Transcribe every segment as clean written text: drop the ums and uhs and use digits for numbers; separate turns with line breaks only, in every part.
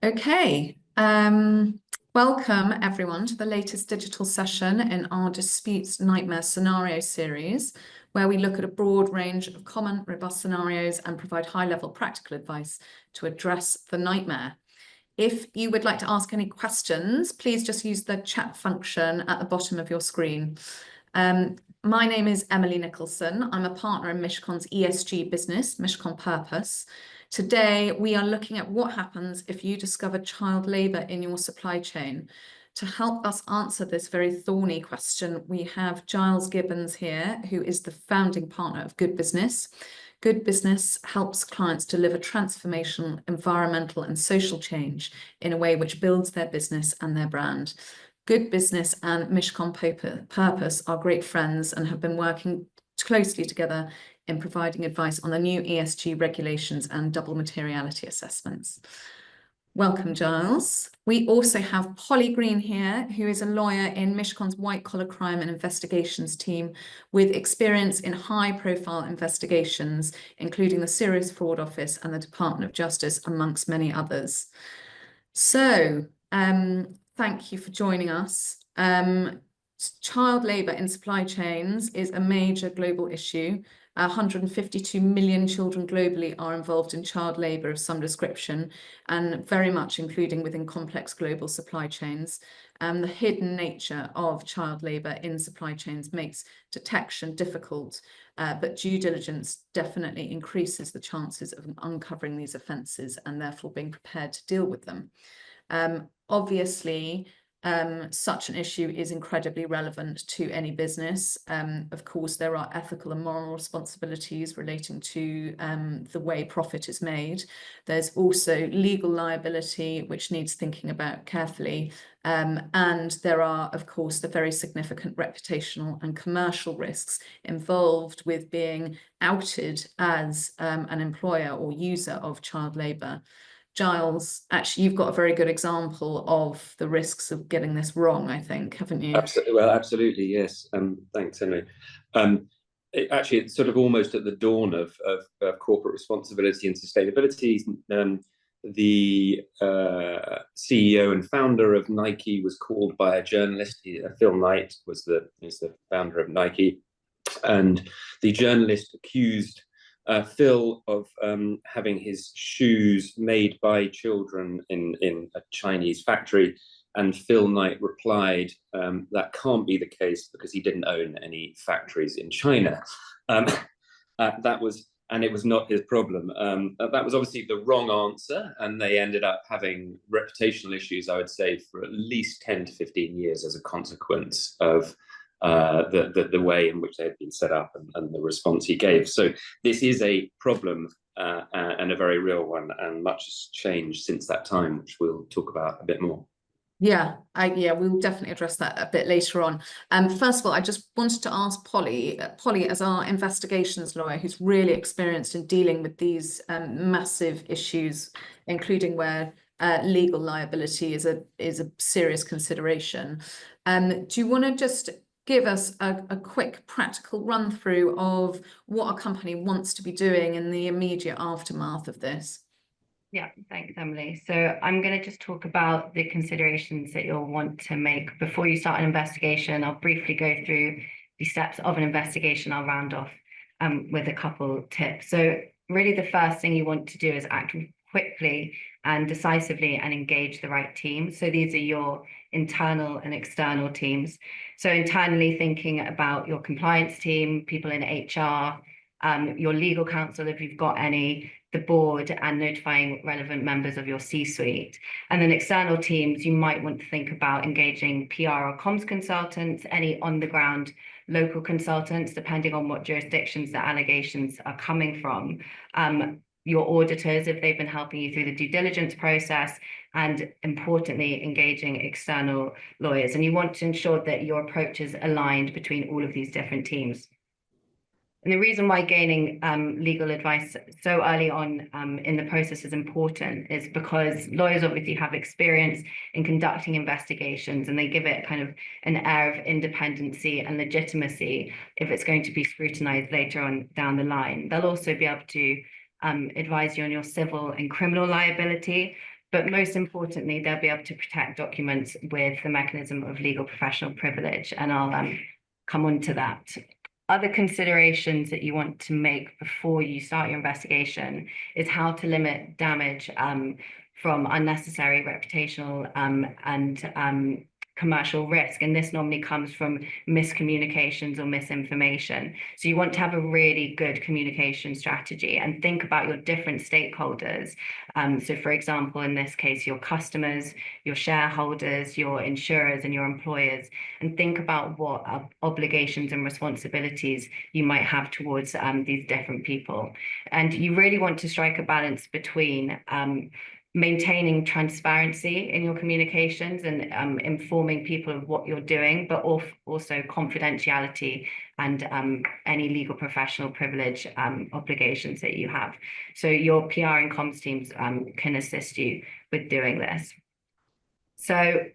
Okay, welcome everyone to the latest digital session in our Disputes Nightmare Scenario series, where we look at a broad range of common, robust scenarios and provide high-level practical advice to address the nightmare. If you would like to ask any questions, please just use the chat function at the bottom of your screen. My name is Emily Nicholson. I'm a partner in Mishcon's ESG business, Mishcon Purpose. Today, we are looking at what happens if you discover child labour in your supply chain. To help us answer this very thorny question, we have Giles Gibbons here, who is the founding partner of Good Business. Good Business helps clients deliver transformational, environmental and social change in a way which builds their business and their brand. Good Business and Mishcon Purpose are great friends and have been working closely together in providing advice on the new ESG regulations and double materiality assessments. Welcome, Giles. We also have Polly Green here, who is a lawyer in Mishcon's white collar crime and investigations team with experience in high-profile investigations, including the Serious Fraud Office and the Department of Justice, amongst many others. So, thank you for joining us. Child labour in supply chains is a major global issue. 152 million children globally are involved in child labour of some description, and very much including within complex global supply chains. The hidden nature of child labour in supply chains makes detection difficult, but due diligence definitely increases the chances of uncovering these offences and therefore being prepared to deal with them. Obviously, such an issue is incredibly relevant to any business. Of course, there are ethical and moral responsibilities relating to the way profit is made. There's also legal liability, which needs thinking about carefully. And there are, of course, the very significant reputational and commercial risks involved with being outed as an employer or user of child labour. Giles, actually, you've got a very good example of the risks of getting this wrong, I think, haven't you?
Absolutely, yes. Thanks, Henry. Actually, it's sort of almost at the dawn of corporate responsibility and sustainability. The CEO and founder of Nike was called by a journalist. Phil Knight is the founder of Nike, and the journalist accused Phil of having his shoes made by children in a Chinese factory, and Phil Knight replied that can't be the case because he didn't own any factories in China. And it was not his problem. That was obviously the wrong answer, and they ended up having reputational issues, I would say, for at least 10 to 15 years as a consequence of the way in which they had been set up and the response he gave. So this is a problem and a very real one, and much has changed since that time, which we'll talk about a bit more.
Yeah, we'll definitely address that a bit later on. First of all, I just wanted to ask Polly, as our investigations lawyer, who's really experienced in dealing with these massive issues, including where legal liability is a serious consideration. Do you want to just give us a quick practical run through of what a company wants to be doing in the immediate aftermath of this?
Yeah, thanks, Emily. So I'm going to just talk about the considerations that you'll want to make before you start an investigation. I'll briefly go through the steps of an investigation. I'll round off with a couple tips. So really the first thing you want to do is act quickly and decisively and engage the right team. So these are your internal and external teams. So internally, thinking about your compliance team, people in HR, your legal counsel, if you've got any, the board, and notifying relevant members of your C-suite. And then external teams, you might want to think about engaging PR or comms consultants, any on-the-ground local consultants, depending on what jurisdictions the allegations are coming from. Your auditors, if they've been helping you through the due diligence process, and importantly, engaging external lawyers. And you want to ensure that your approach is aligned between all of these different teams. And the reason why gaining legal advice so early on in the process is important is because lawyers obviously have experience in conducting investigations, and they give it kind of an air of independency and legitimacy if it's going to be scrutinized later on down the line. They'll also be able to advise you on your civil and criminal liability, But most importantly, they'll be able to protect documents with the mechanism of legal professional privilege, and I'll come on to that. Other considerations that you want to make before you start your investigation is how to limit damage from unnecessary reputational and commercial risk. And this normally comes from miscommunications or misinformation. So you want to have a really good communication strategy and think about your different stakeholders. So for example, in this case, your customers, your shareholders, your insurers, and your employers, and think about what obligations and responsibilities you might have towards these different people. And you really want to strike a balance between maintaining transparency in your communications and informing people of what you're doing, but also confidentiality and any legal professional privilege obligations that you have. So your PR and comms teams can assist you with doing this. So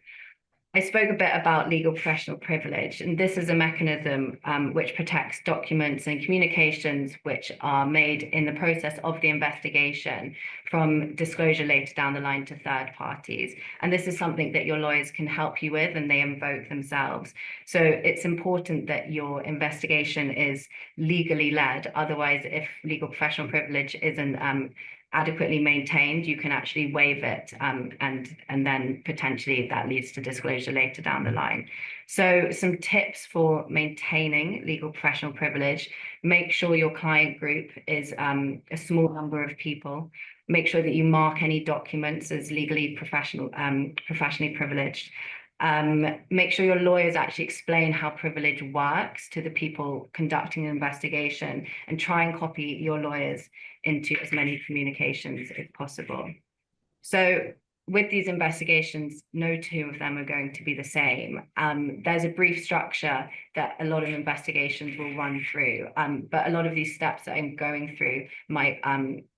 I spoke a bit about legal professional privilege, and this is a mechanism which protects documents and communications which are made in the process of the investigation from disclosure later down the line to third parties. And this is something that your lawyers can help you with, and they invoke themselves. So it's important that your investigation is legally led. Otherwise, if legal professional privilege isn't adequately maintained, you can actually waive it, and then potentially that leads to disclosure later down the line. So some tips for maintaining legal professional privilege: make sure your client group is a small number of people. Make sure that you mark any documents as legally professionally privileged. Make sure your lawyers actually explain how privilege works to the people conducting an investigation, and try and copy your lawyers into as many communications as possible. So with these investigations, no two of them are going to be the same. There's a brief structure that a lot of investigations will run through, but a lot of these steps that I'm going through might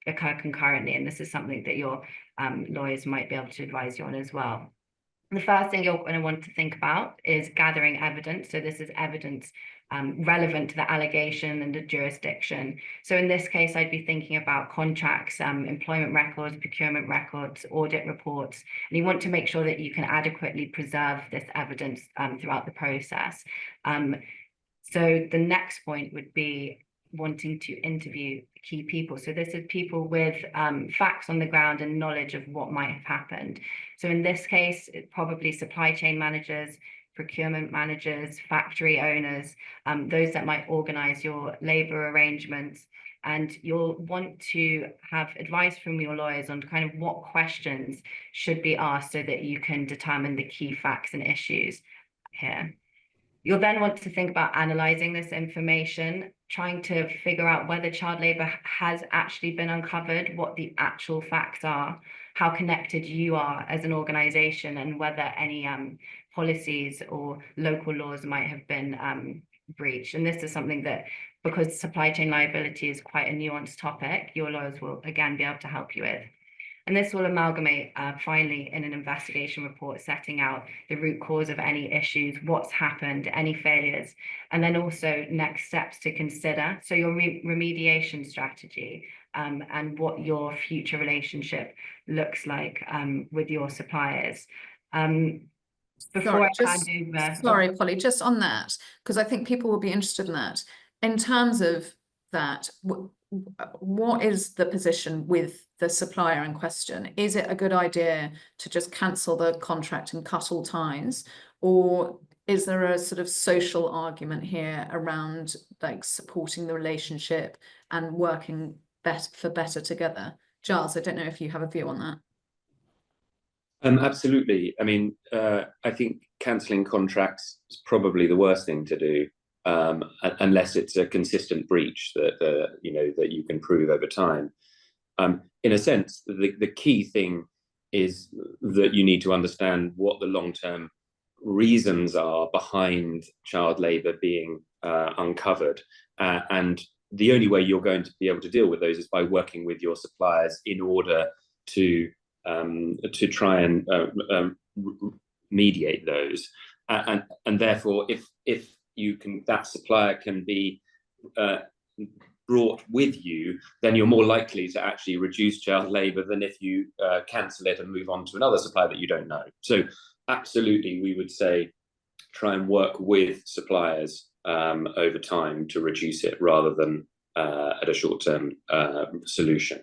occur concurrently, and this is something that your lawyers might be able to advise you on as well. The first thing you're going to want to think about is gathering evidence. So this is evidence relevant to the allegation and the jurisdiction. So in this case, I'd be thinking about contracts, employment records, procurement records, audit reports, and you want to make sure that you can adequately preserve this evidence throughout the process. So the next point would be wanting to interview key people. So this is people with facts on the ground and knowledge of what might have happened. So in this case, it's probably supply chain managers, procurement managers, factory owners, those that might organize your labor arrangements. And you'll want to have advice from your lawyers on kind of what questions should be asked so that you can determine the key facts and issues here. You'll then want to think about analyzing this information, trying to figure out whether child labour has actually been uncovered, what the actual facts are, how connected you are as an organisation, and whether any policies or local laws might have been breached. And this is something that, because supply chain liability is quite a nuanced topic, your lawyers will again be able to help you with. And this will amalgamate finally in an investigation report, setting out the root cause of any issues, what's happened, any failures, and then also next steps to consider. So your remediation strategy and what your future relationship looks like with your suppliers.
Sorry, Polly, just on that, because I think people will be interested in that. In terms of that, what is the position with the supplier in question? Is it a good idea to just cancel the contract and cut all ties, or is there a sort of social argument here around like supporting the relationship and working better together? Giles, I don't know if you have a view on that.
Absolutely. I mean, I think cancelling contracts is probably the worst thing to do, unless it's a consistent breach that that you can prove over time. In a sense, the key thing is that you need to understand what the long-term reasons are behind child labour being uncovered, and the only way you're going to be able to deal with those is by working with your suppliers in order to try and mediate those, and therefore, if you can, that supplier can be brought with you, then you're more likely to actually reduce child labour than if you cancel it and move on to another supplier that you don't know. So absolutely, we would say try and work with suppliers over time to reduce it rather than at a short-term solution.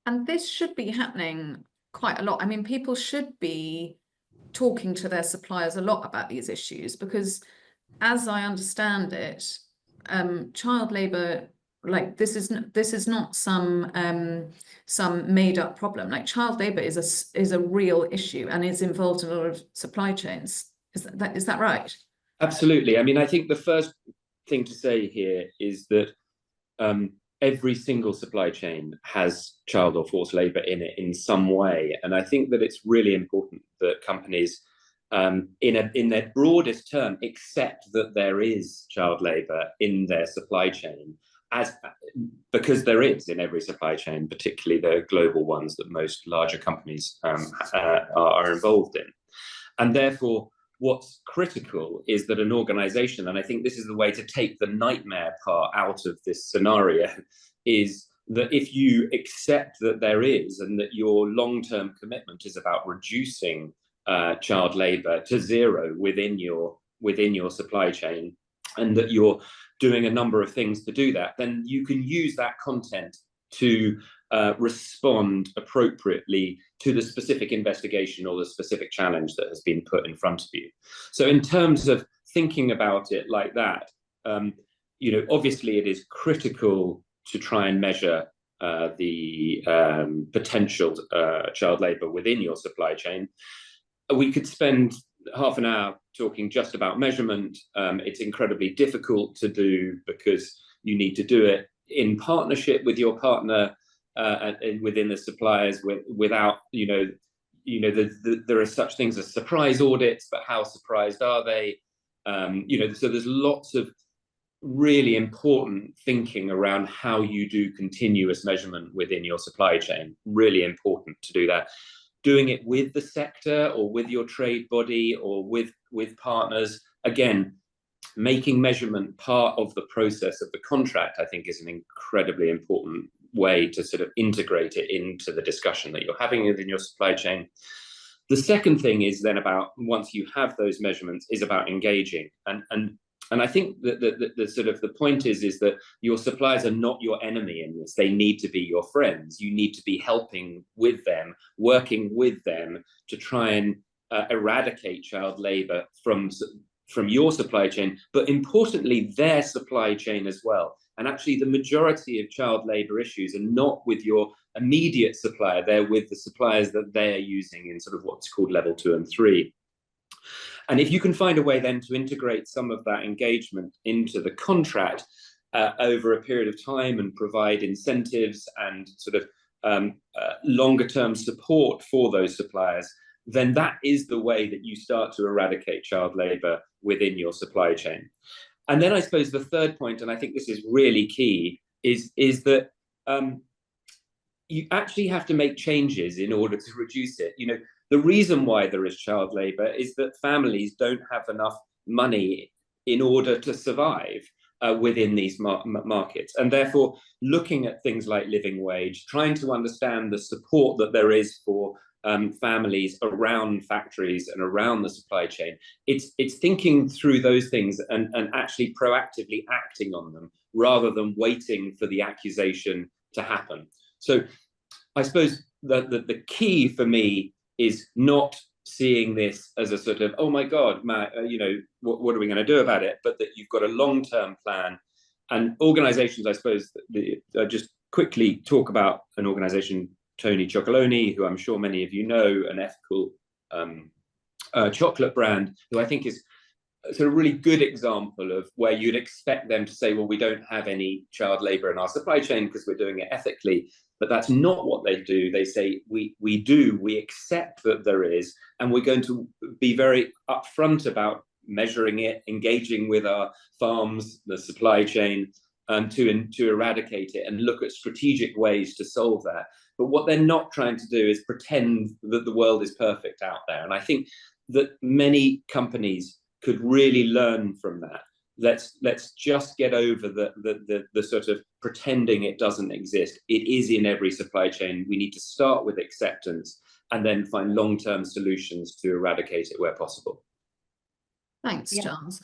And this should be happening quite a lot. I mean, people should be talking to their suppliers a lot about these issues, because as I understand it, child labour, like this is not some made up problem. Like child labour is a real issue and is involved in a lot of supply chains. Is that right?
Absolutely. I mean, I think the first thing to say here is that every single supply chain has child or forced labour in it in some way, and I think that it's really important that companies, in their broadest term, accept that there is child labour in their supply chain, because there is in every supply chain, particularly the global ones that most larger companies are involved in, and therefore what's critical is that an organization, and I think this is the way to take the nightmare part out of this scenario, is that if you accept that there is, and that your long-term commitment is about reducing child labor to zero within your supply chain, and that you're doing a number of things to do that, then you can use that content to respond appropriately to the specific investigation or the specific challenge that has been put in front of you. So in terms of thinking about it like that, obviously it is critical to try and measure the potential child labour within your supply chain. We could spend half an hour talking just about measurement. It's incredibly difficult to do because you need to do it in partnership with your partner and within the suppliers, without there are such things as surprise audits, but how surprised are they? So there's lots of really important thinking around how you do continuous measurement within your supply chain. Really important to do that. Doing it with the sector or with your trade body or with partners, again, making measurement part of the process of the contract, I think, is an incredibly important way to sort of integrate it into the discussion that you're having within your supply chain. The second thing is then about, once you have those measurements, is about engaging. And I think that the sort of the point is that your suppliers are not your enemy in this. They need to be your friends. You need to be helping with them, working with them to try and eradicate child labour from your supply chain, but importantly, their supply chain as well. And actually, the majority of child labour issues are not with your immediate supplier. They're with the suppliers that they're using in sort of what's called level 2 and 3. And if you can find a way then to integrate some of that engagement into the contract over a period of time and provide incentives and sort of longer term support for those suppliers, then that is the way that you start to eradicate child labour within your supply chain. And then I suppose the third point, and I think this is really key, is that you actually have to make changes in order to reduce it. The reason why there is child labour is that families don't have enough money in order to survive within these markets. And therefore, looking at things like living wage, trying to understand the support that there is for families around factories and around the supply chain, it's thinking through those things and actually proactively acting on them rather than waiting for the accusation to happen. So I suppose the key for me is not seeing this as a sort of, oh my God, Matt, what are we going to do about it? But that you've got a long-term plan. And organizations, I suppose, just quickly talk about an organization, Tony Chocolonely, who I'm sure many of you know, an ethical chocolate brand, who I think is a sort of really good example of where you'd expect them to say, well, we don't have any child labor in our supply chain because we're doing it ethically. But that's not what they do. They say, we accept that there is, and we're going to be very upfront about measuring it, engaging with our farms, the supply chain, to eradicate it and look at strategic ways to solve that. But what they're not trying to do is pretend that the world is perfect out there. And I think that many companies could really learn from that. let's just get over the sort of pretending it doesn't exist. It is in every supply chain. We need to start with acceptance and then find long-term solutions to eradicate it where possible.
Thanks,
Yeah.
Giles.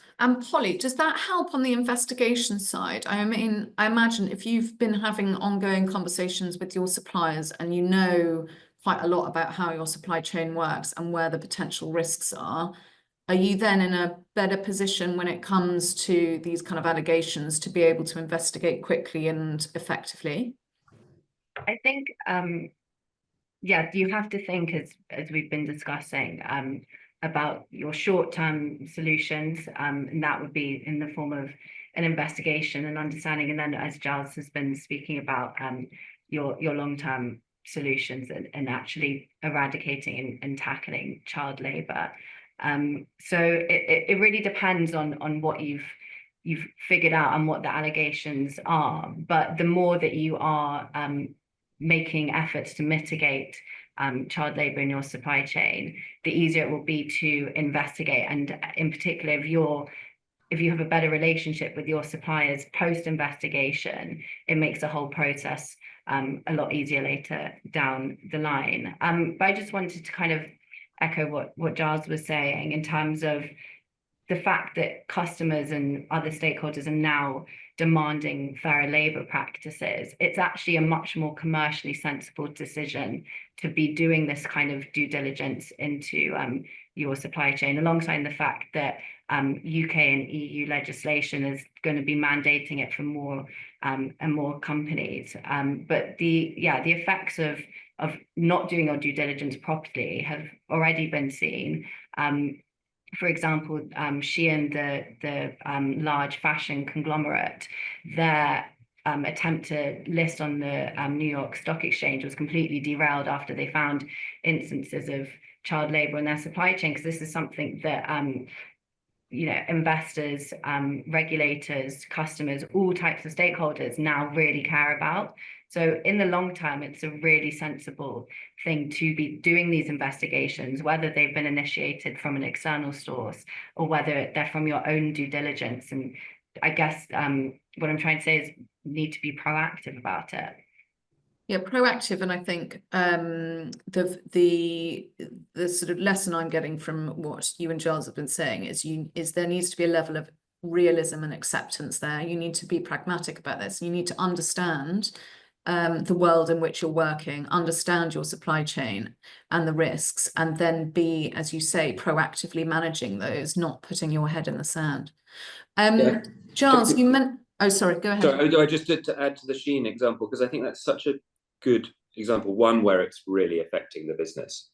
Polly, does that help on the investigation side? I mean, I imagine if you've been having ongoing conversations with your suppliers and you know quite a lot about how your supply chain works and where the potential risks are you then in a better position when it comes to these kind of allegations to be able to investigate quickly and effectively?
I think, yeah, you have to think, as we've been discussing, about your short-term solutions, and that would be in the form of an investigation and understanding, and then as Giles has been speaking about, your long-term solutions and actually eradicating and tackling child labour. So it really depends on what you've figured out and what the allegations are. But the more that you are making efforts to mitigate child labour in your supply chain, the easier it will be to investigate. And in particular, if you have a better relationship with your suppliers post-investigation, it makes the whole process a lot easier later down the line. But I just wanted to kind of echo what Giles was saying in terms of the fact that customers and other stakeholders are now demanding fairer labour practices. It's actually a much more commercially sensible decision to be doing this kind of due diligence into your supply chain, alongside the fact that UK and EU legislation is going to be mandating it for more and more companies. But the effects of not doing your due diligence properly have already been seen. For example, Shein, the large fashion conglomerate, their attempt to list on the New York Stock Exchange was completely derailed after they found instances of child labour in their supply chain, because this is something that investors, regulators, customers, all types of stakeholders now really care about. So in the long term, it's a really sensible thing to be doing these investigations, whether they've been initiated from an external source or whether they're from your own due diligence. And I guess what I'm trying to say is need to be proactive about it.
Yeah, proactive, and I think the sort of lesson I'm getting from what you and Giles have been saying is there needs to be a level of realism and acceptance there. You need to be pragmatic about this. You need to understand the world in which you're working, understand your supply chain and the risks, and then be, as you say, proactively managing those, not putting your head in the sand. Giles, you meant. Oh, sorry, go ahead.
Sorry, I just did to add to the Shein example, because I think that's such a good example, one where it's really affecting the business.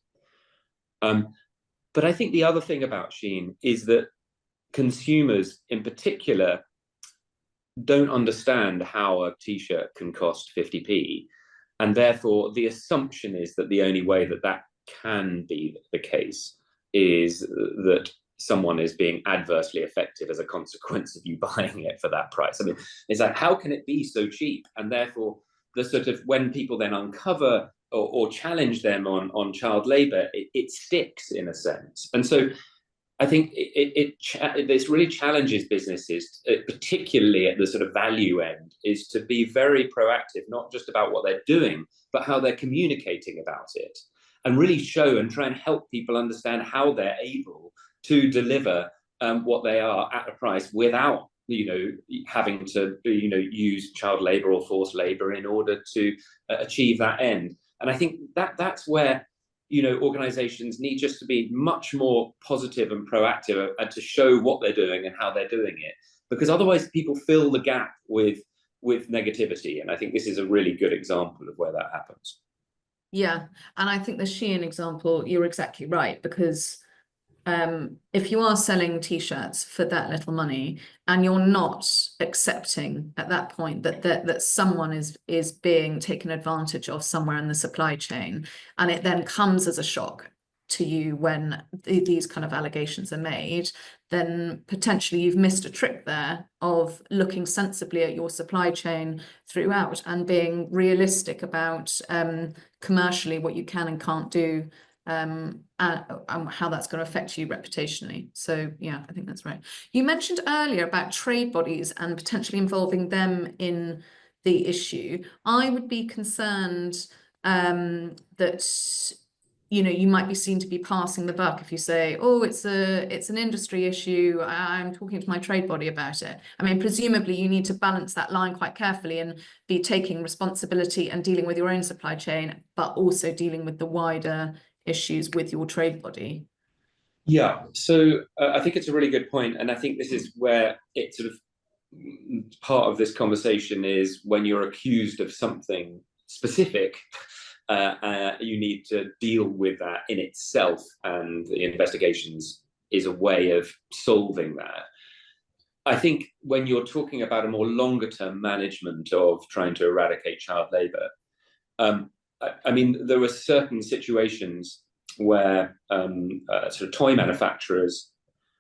But I think the other thing about Shein is that consumers in particular don't understand how a t-shirt can cost 50p, and therefore the assumption is that the only way that can be the case is that someone is being adversely affected as a consequence of you buying it for that price. I mean, it's like, how can it be so cheap? And therefore the sort of, when people then uncover or challenge them on child labour, it sticks in a sense. And so I think this really challenges businesses, particularly at the sort of value end, is to be very proactive, not just about what they're doing, but how they're communicating about it, and really show and try and help people understand how they're able to deliver what they are at a price without, having to, use child labour or forced labour in order to achieve that end. And I think that's where, organizations need just to be much more positive and proactive and to show what they're doing and how they're doing it, because otherwise people fill the gap with negativity. And I think this is a really good example of where that happens.
Yeah, and I think the Shein example, you're exactly right, because if you are selling t-shirts for that little money and you're not accepting at that point that someone is being taken advantage of somewhere in the supply chain, and it then comes as a shock to you when these kind of allegations are made, then potentially you've missed a trick there of looking sensibly at your supply chain throughout and being realistic about commercially what you can and can't do and how that's going to affect you reputationally. So yeah, I think that's right. You mentioned earlier about trade bodies and potentially involving them in the issue. I would be concerned that you might be seen to be passing the buck if you say, oh, it's an industry issue, I'm talking to my trade body about it. I mean, presumably you need to balance that line quite carefully and be taking responsibility and dealing with your own supply chain, but also dealing with the wider issues with your trade body.
Yeah, so I think it's a really good point, and I think this is where it sort of part of this conversation is when you're accused of something specific, you need to deal with that in itself, and the investigations is a way of solving that. I think when you're talking about a more longer term management of trying to eradicate child labour, I mean, there were certain situations where sort of toy manufacturers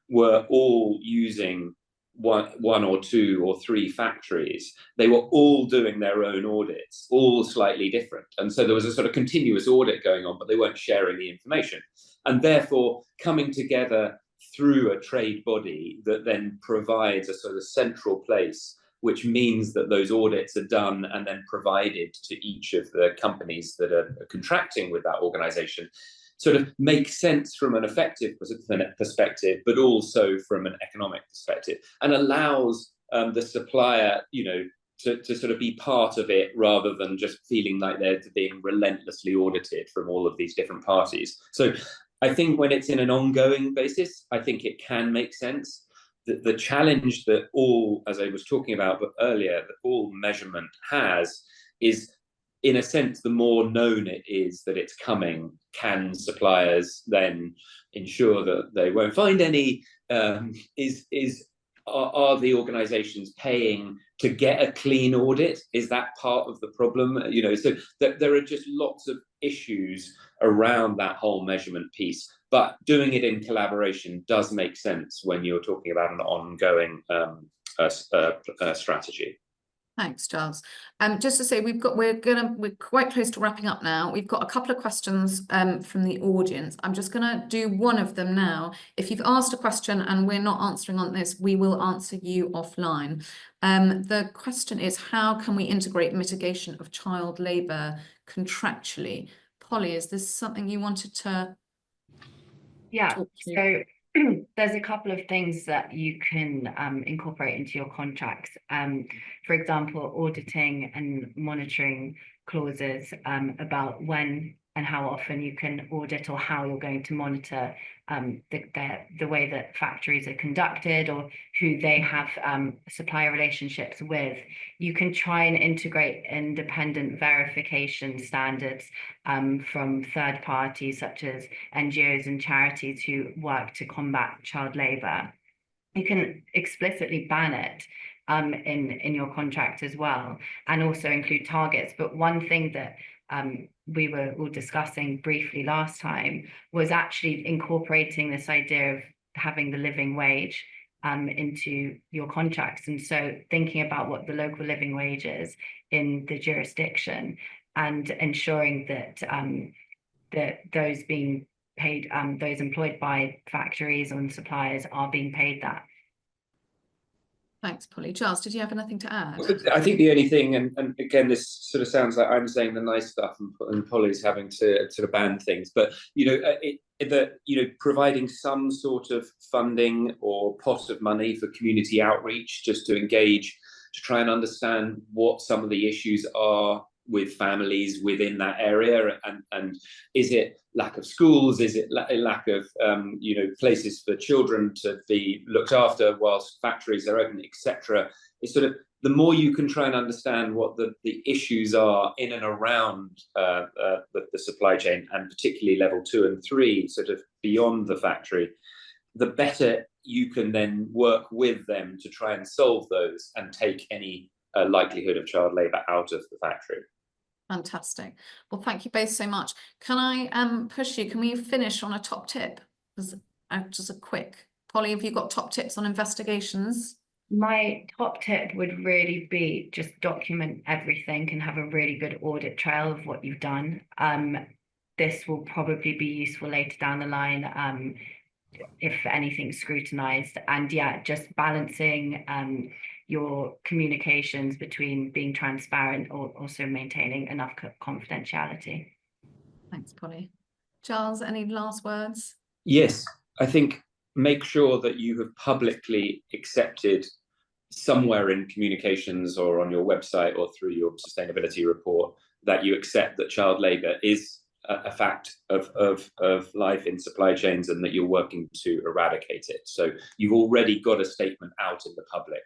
were all using one or two or three factories. They were all doing their own audits, all slightly different. And so there was a sort of continuous audit going on, but they weren't sharing the information. And therefore, coming together through a trade body that then provides a sort of central place, which means that those audits are done and then provided to each of the companies that are contracting with that organization, sort of makes sense from an effective perspective, but also from an economic perspective, and allows the supplier, to sort of be part of it rather than just feeling like they're being relentlessly audited from all of these different parties. So I think when it's in an ongoing basis, I think it can make sense. The challenge that all, as I was talking about earlier, that all measurement has is, in a sense, the more known it is that it's coming, can suppliers then ensure that they won't find any? Are the organizations paying to get a clean audit? Is that part of the problem? So there are just lots of issues around that whole measurement piece, but doing it in collaboration does make sense when you're talking about an ongoing strategy.
Thanks, Giles. Just to say, we're quite close to wrapping up now. We've got a couple of questions from the audience. I'm just gonna do one of them now. If you've asked a question and we're not answering on this, we will answer you offline. The question is, how can we integrate mitigation of child labour contractually? Polly, is this something you wanted to talk to?
So there's a couple of things that you can incorporate into your contracts. For example, auditing and monitoring clauses about when and how often you can audit, or how you're going to monitor the way that factories are conducted, or who they have supplier relationships with. You can try and integrate independent verification standards from third parties such as NGOs and charities who work to combat child labour. You can explicitly ban it in your contract as well, and also include targets. But one thing that we were all discussing briefly last time was actually incorporating this idea of having the living wage into your contracts. And so thinking about what the local living wage is in the jurisdiction, and ensuring that that those being paid, those employed by factories and suppliers are being paid that.
Thanks, Polly. Giles, did you have anything to add?
I think the only thing, and again, this sort of sounds like I'm saying the nice stuff and Polly's having to sort of ban things, but providing some sort of funding or pot of money for community outreach, just to engage, to try and understand what some of the issues are with families within that area, and is it lack of schools, is it lack of places for children to be looked after whilst factories are open, etc. It's sort of, the more you can try and understand what the issues are in and around the supply chain, and particularly level 2 and 3, sort of beyond the factory, the better you can then work with them to try and solve those and take any likelihood of child labour out of the factory.
Fantastic. Well, thank you both so much. Can I push you? Can we finish on a top tip? Just a quick. Polly, have you got top tips on investigations?
My top tip would really be just document everything and have a really good audit trail of what you've done. this will probably be useful later down the line, if anything's scrutinized. And yeah, just balancing your communications between being transparent or also maintaining enough confidentiality.
Thanks, Polly. Charles, any last words?
Yes, I think make sure that you have publicly accepted somewhere in communications or on your website or through your sustainability report that you accept that child labour is a fact of life in supply chains and that you're working to eradicate it. So you've already got a statement out in the public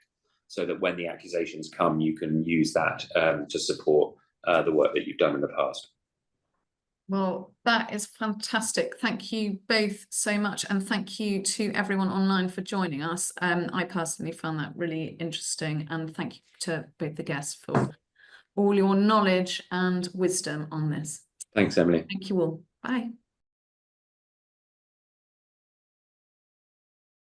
so that when the accusations come, you can use that to support the work that you've done in the past.
Well, that is fantastic. Thank you both so much. And thank you to everyone online for joining us. I personally found that really interesting. And thank you to both the guests for all your knowledge and wisdom on this.
Thanks, Emily.
Thank you all. Bye.